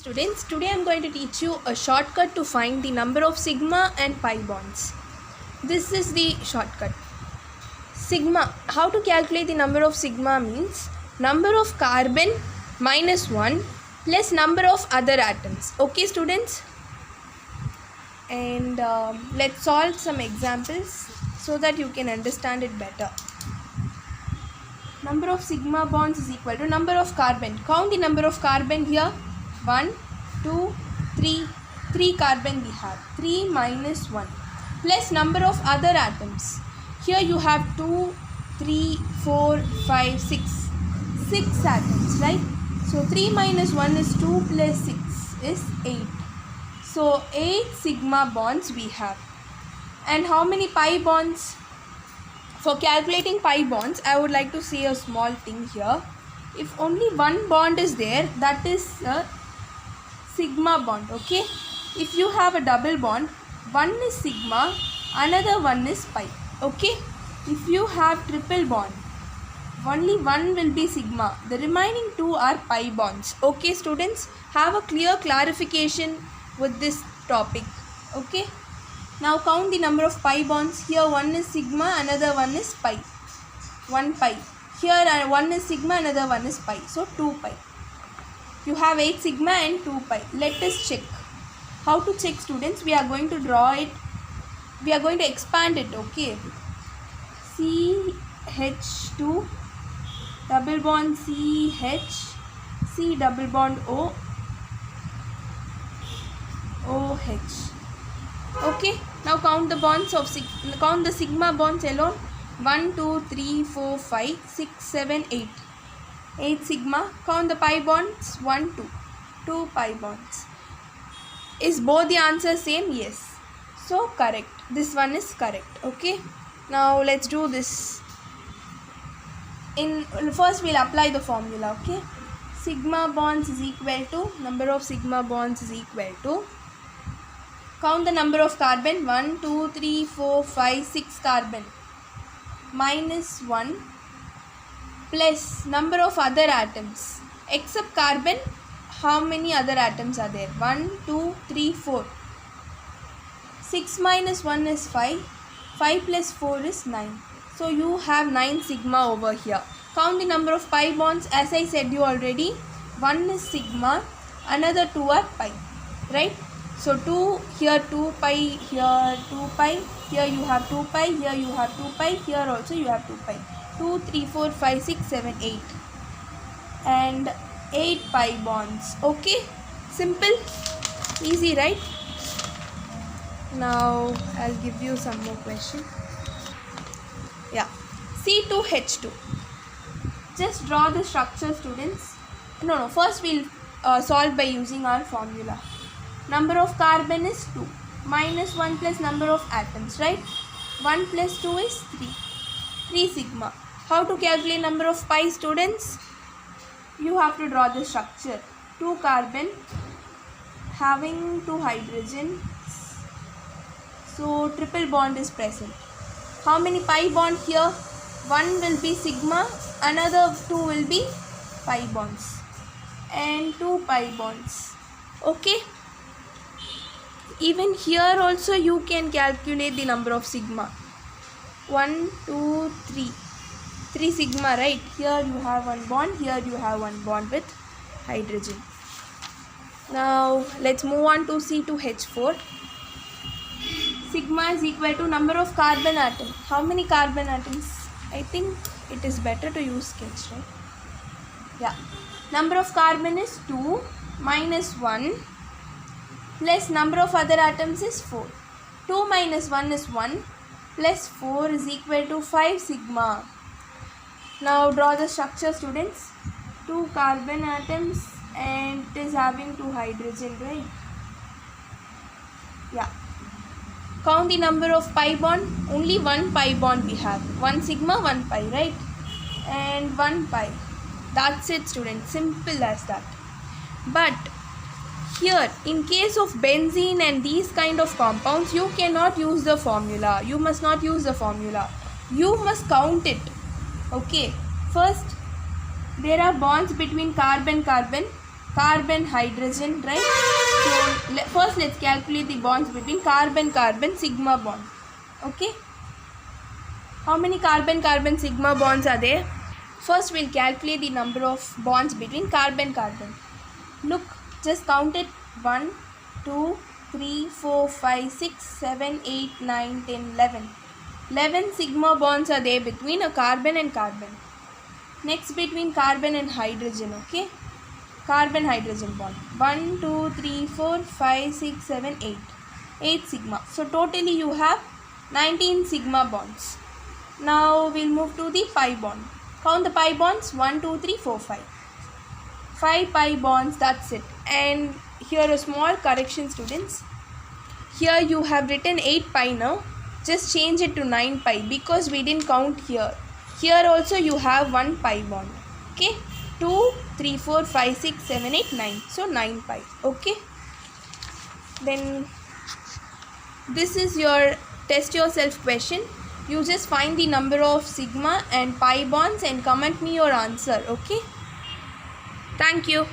Students, today I am going to teach you a shortcut to find the number of sigma and pi bonds. This is the shortcut. Sigma, how to calculate the number of sigma means number of carbon minus 1 plus number of other atoms. Okay students? And let's solve some examples so that you can understand it better. Number of sigma bonds is equal to number of carbon. Count the number of carbon here. 1, 2, 3. 3 carbon we have. 3 minus 1. Plus number of other atoms. Here you have 2, 3, 4, 5, 6. 6 atoms, right? So 3 minus 1 is 2 plus 6 is 8. So 8 sigma bonds we have. And how many pi bonds? For calculating pi bonds, I would like to say a small thing here. If only one bond is there, that is a sigma bond, okay? If you have a double bond, one is sigma, another one is pi, okay? If you have triple bond, only one will be sigma. The remaining two are pi bonds, okay students? Have a clear clarification with this topic, okay? Now count the number of pi bonds. Here one is sigma, another one is pi. 1 pi. Here one is sigma, another one is pi. So 2 pi. You have 8 sigma and 2 pi. Let us check. How to check students? We are going to draw it. We are going to expand it, okay? CH2 double bond CH, C double bond O, OH. Okay, now count the bonds of count the sigma bonds alone. 1, 2, 3, 4, 5, 6, 7, 8. 8 sigma. Count the pi bonds. 1, 2. 2 pi bonds. Is both the answers same? Yes. So correct. This one is correct. Okay. Now let's do this. First we'll apply the formula. Okay. Sigma bonds is equal to number of sigma bonds is equal to. Count the number of carbon. 1, 2, 3, 4, 5, 6 carbon. Minus 1 plus number of other atoms. Except carbon, how many other atoms are there? 1, 2, 3, 4. 6 minus 1 is 5. 5 plus 4 is 9. So you have 9 sigma over here. Count the number of pi bonds. As I said you already, 1 is sigma, another 2 are pi. Right? So 2, here 2 pi, here 2 pi, here you have 2 pi, here you have 2 pi, here also you have 2 pi. 2, 3, 4, 5, 6, 7, 8. And 8 pi bonds. Okay? Simple? Easy, right? Now I'll give you some more question. Yeah. C2H2. Just draw the structure, students. No. First we'll solve by using our formula. Number of carbon is 2. Minus 1 plus number of atoms, right? 1 plus 2 is 3. 3 sigma. How to calculate number of pi, students? You have to draw the structure. 2 carbon having 2 hydrogen. So triple bond is present. How many pi bond here? 1 will be sigma, another 2 will be pi bonds. And 2 pi bonds. Okay? Even here also you can calculate the number of sigma. 1, 2, 3. 3 sigma, right? Here you have one bond, here you have one bond with hydrogen. Now let's move on to C2H4. Sigma is equal to number of carbon atoms. How many carbon atoms? I think it is better to use sketch, right? Yeah. Number of carbon is 2 minus 1 plus number of other atoms is 4. 2 minus 1 is 1 plus 4 is equal to 5 sigma. Now draw the structure, students. 2 carbon atoms and it is having 2 hydrogen, right? Yeah. Count the number of pi bond. Only 1 pi bond we have. 1 sigma, 1 pi, right? And 1 pi. That's it, students. Simple as that. But here, in case of benzene and these kind of compounds, you cannot use the formula. You must not use the formula. You must count it. Okay. First, there are bonds between carbon-carbon. carbon, hydrogen, right? So first let's calculate the bonds between carbon, carbon, sigma bond. Okay. How many carbon, carbon, sigma bonds are there? First we'll calculate the number of bonds between carbon, carbon. Look, just count it. 1, 2, 3, 4, 5, 6, 7, 8, 9, 10, 11. 11 sigma bonds are there between a carbon and carbon. Next between carbon and hydrogen, okay? Carbon hydrogen bond. 1, 2, 3, 4, 5, 6, 7, 8. 8 sigma. So totally you have 19 sigma bonds. Now we'll move to the pi bond. Count the pi bonds. 1, 2, 3, 4, 5. 5 pi bonds, that's it. And here a small correction, students. Here you have written 8 pi now. Just change it to 9 pi because we didn't count here. Here also you have 1 pi bond. Okay. 2, 3, 4, 5, 6, 7, 8, 9. So 9 pi. Okay. Then this is your test yourself question. You just find the number of sigma and pi bonds and comment me your answer. Okay. Thank you.